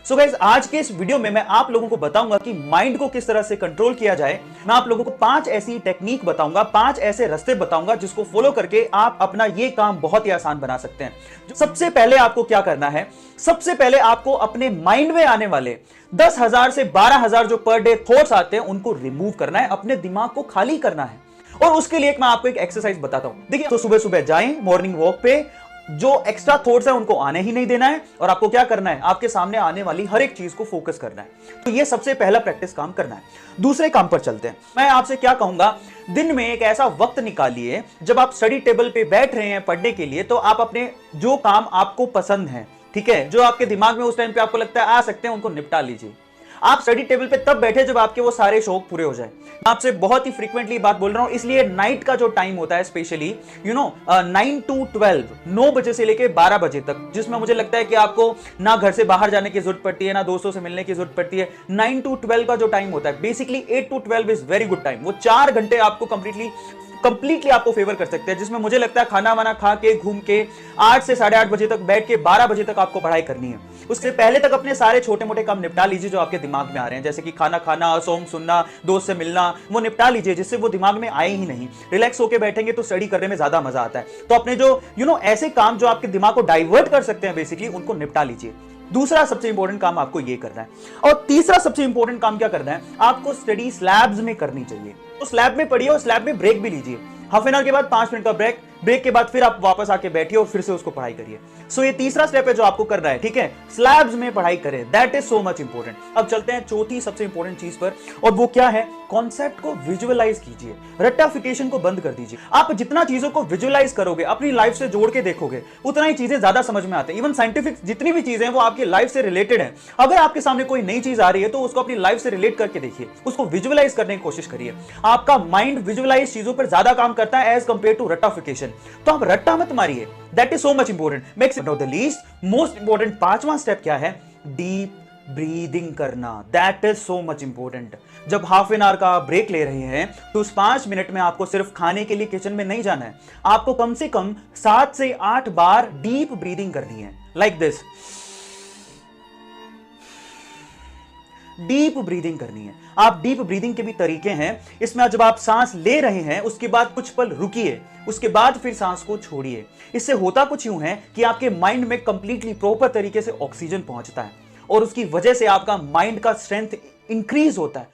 So guys, आज के इस वीडियो में मैं आप लोगों को बताऊंगा कि माइंड को किस तरह से कंट्रोल किया जाए। मैं आप लोगों को 5 ऐसी टेक्निक बताऊंगा, 5 ऐसे रास्ते बताऊंगा जिसको फॉलो करके आप अपना ये काम बहुत ही आसान बना सकते हैं। सबसे पहले आपको क्या करना है, सबसे पहले आपको अपने माइंड में आने वाले 10,000 से 12,000 जो पर डे थॉट्स आते हैं उनको रिमूव करना है, अपने दिमाग को खाली करना है। और उसके लिए मैं आपको एक एक्सरसाइज बताता हूं। देखिए, तो सुबह सुबह जाएं मॉर्निंग वॉक पे, जो एक्स्ट्रा थॉट्स है उनको आने ही नहीं देना है और आपको क्या करना है, आपके सामने आने वाली हर एक चीज को फोकस करना है। तो ये सबसे पहला प्रैक्टिस काम करना है। दूसरे काम पर चलते हैं। मैं आपसे क्या कहूंगा, दिन में एक ऐसा वक्त निकालिए जब आप स्टडी टेबल पे बैठ रहे हैं पढ़ने के लिए, तो आप अपने जो काम आपको पसंद है, ठीक है, जो आपके दिमाग में उस टाइम पे आपको लगता है आ सकते हैं, उनको निपटा लीजिए। आप स्टडी टेबल पे तब बैठे जब आपके वो सारे शौक पूरे हो जाए। मैं आपसे बहुत ही फ्रीक्वेंटली बात बोल रहा हूं, इसलिए नाइट का जो टाइम होता है स्पेशली 9 to 12, 9 बजे से लेके 12 बजे तक, जिसमें मुझे लगता है कि आपको ना घर से बाहर जाने की जरूरत पड़ती है, ना दोस्तों से मिलने की जरूरत पड़ती है। 9 to 12 का जो टाइम होता है, basically 8 to 12 is very good time. वो 4 घंटे आपको कंप्लीटली आपको फेवर कर सकते हैं, जिसमें मुझे लगता है खाना वाना खा के घूम के 8 से 8:30 बजे तक बैठ के 12 बजे तक आपको पढ़ाई करनी है। उससे पहले तक अपने सारे छोटे मोटे काम निपटा लीजिए जो आपके दिमाग में आ रहे हैं, जैसे कि खाना खाना, सॉन्ग सुनना, दोस्त से मिलना, वो निपटा लीजिए जिससे वो दिमाग में आए ही नहीं। रिलैक्स होकर बैठेंगे तो स्टडी करने में ज्यादा मजा आता है। तो अपने जो ऐसे काम जो आपके दिमाग को डाइवर्ट कर सकते हैं, बेसिकली उनको निपटा लीजिए। दूसरा सबसे इंपॉर्टेंट काम आपको ये करना है। और तीसरा सबसे इंपॉर्टेंट काम क्या करना है, आपको स्टडी स्लैब्स में करनी चाहिए। तो स्लैब में पढ़िए और स्लैब में ब्रेक भी लीजिए। हाफ एन आवर के बाद 5 मिनट का ब्रेक के बाद फिर आप वापस आके बैठिए और फिर से उसको पढ़ाई करिए। सो ये तीसरा स्टेप है जो आपको करना है, ठीक है, स्लैब्स में पढ़ाई करें। That is so much important. अब चलते हैं चौथी सबसे इंपॉर्टेंट चीज पर, और वो क्या है, कॉन्सेप्ट को विजुअलाइज कीजिए। रट्टाफिकेशन को बंद कर दीजिए। आप जितना चीजों को विजुअलाइज करोगे, अपनी लाइफ से जोड़ के देखोगे, उतना ही चीजें ज्यादा समझ में आते हैं। इवन साइंटिफिक जितनी भी चीजें हैं वो आपकी लाइफ से रिलेटेड है। अगर आपके सामने कोई नई चीज आ रही है तो उसको अपनी लाइफ से रिलेट करके देखिए, उसको विजुअलाइज करने की कोशिश करिए। आपका माइंड विजुअलाइज चीजों पर ज्यादा काम करता है एज कंपेयर टू रट्टाफिकेशन। तो आप रट्टा मत मारिए। That is so much important. Makes it not the least most important पांचवा स्टेप क्या है, डीप ब्रीदिंग करना। That is so much important. जब हाफ एन आवर का ब्रेक ले रहे हैं तो उस 5 मिनट में आपको सिर्फ खाने के लिए किचन में नहीं जाना है, आपको कम से कम 7 से 8 बार डीप ब्रीदिंग करनी है, लाइक दिस। डीप ब्रीदिंग करनी है। आप डीप ब्रीदिंग के भी तरीके हैं। इसमें जब आप सांस ले रहे हैं उसके बाद कुछ पल रुकिए, उसके बाद फिर सांस को छोड़िए। इससे होता कुछ यूं है कि आपके माइंड में कंप्लीटली प्रॉपर तरीके से ऑक्सीजन पहुंचता है और उसकी वजह से आपका माइंड का स्ट्रेंथ इंक्रीज होता है।